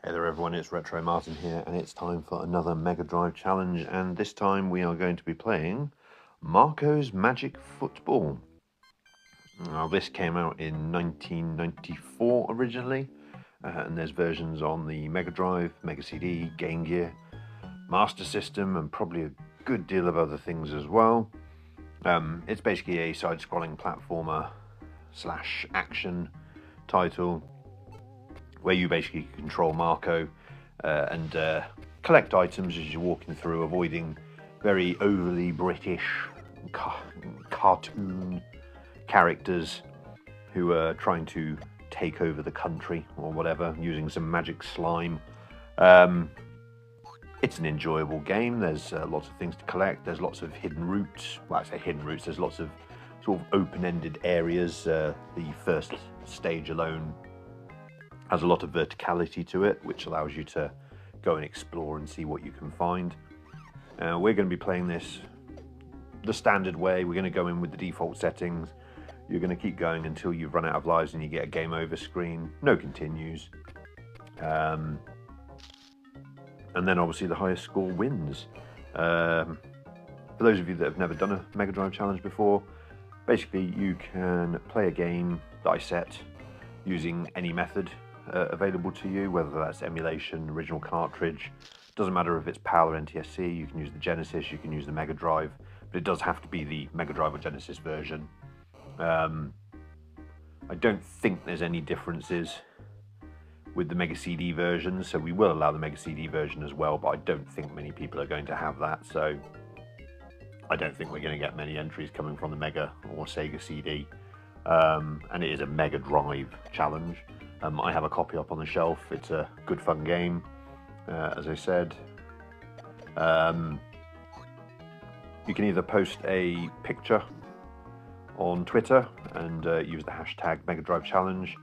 Hey there everyone, it's Retro Martin here, and it's time for another Mega Drive challenge, and this time we are going to be playing Markos Magic Football. Now this came out in 1994 originally, and there's versions on the Mega Drive, Mega CD, Game Gear, Master System, and probably a good deal of other things as well. It's basically a side-scrolling platformer slash action title, where you basically control Marko and collect items as you're walking through, avoiding very overly British cartoon characters who are trying to take over the country or whatever, using some magic slime. It's an enjoyable game. There's lots of things to collect. There's lots of hidden routes. Well, I say hidden routes. There's lots of sort of open-ended areas. The first stage alone has a lot of verticality to it, which allows you to go and explore and see what you can find. We're going to be playing this the standard way. We're going to go in with the default settings. You're going to keep going until you've run out of lives and you get a game over screen. No continues. And then obviously the highest score wins. For those of you that have never done a Mega Drive challenge before, basically you can play a game that I set using any method available to you, whether that's emulation, original cartridge. Doesn't matter if it's PAL or NTSC. You can use the Genesis, you can use the Mega Drive, but it does have to be the Mega Drive or Genesis version. I don't think there's any differences with the Mega CD version, so we will allow the Mega CD version as well, but I don't think many people are going to have that, so I don't think we're going to get many entries coming from the Mega or Sega CD. And it is a Mega Drive challenge. I have a copy up on the shelf. It's a good fun game, as I said. You can either post a picture on Twitter and use the hashtag Mega Drive Challenge.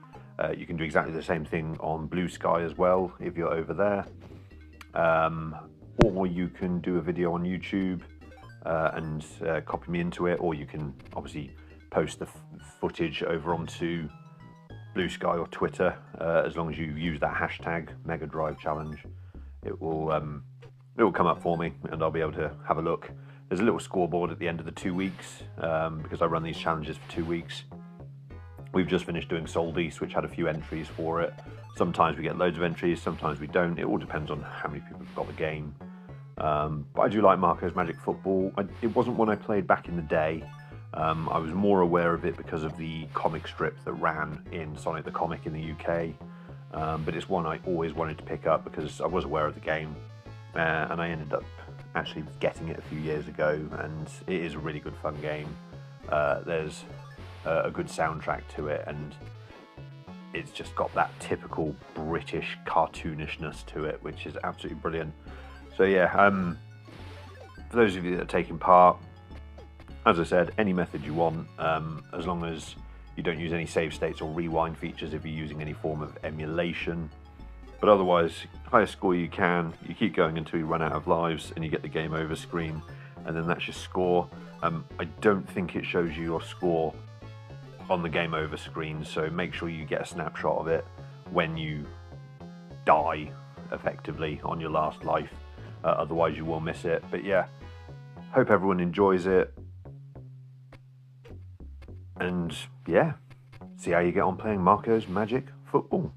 You can do exactly the same thing on Blue Sky as well if you're over there. Or you can do a video on YouTube and copy me into it, or you can obviously post the footage over onto Blue Sky or Twitter. As long as you use that hashtag Mega Drive Challenge, it will come up for me and I'll be able to have a look. There's a little scoreboard at the end of the 2 weeks, because I run these challenges for 2 weeks. We've just finished doing Sold East, which had a few entries for it. Sometimes we get loads of entries, sometimes we don't. It all depends on how many people have got the game. But I do like Markos Magic Football. It wasn't one I played back in the day. I was more aware of it because of the comic strip that ran in Sonic the Comic in the UK. But it's one I always wanted to pick up because I was aware of the game. And I ended up actually getting it a few years ago, and it is a really good fun game. There's a good soundtrack to it, and it's just got that typical British cartoonishness to it, which is absolutely brilliant. So yeah, for those of you that are taking part, as I said, any method you want, as long as you don't use any save states or rewind features if you're using any form of emulation. But otherwise, highest score you can, you keep going until you run out of lives and you get the game over screen, and then that's your score. I don't think it shows you your score on the game over screen, so make sure you get a snapshot of it when you die, effectively, on your last life. Otherwise you will miss it. But yeah, hope everyone enjoys it. And yeah, see how you get on playing Markos Magic Football.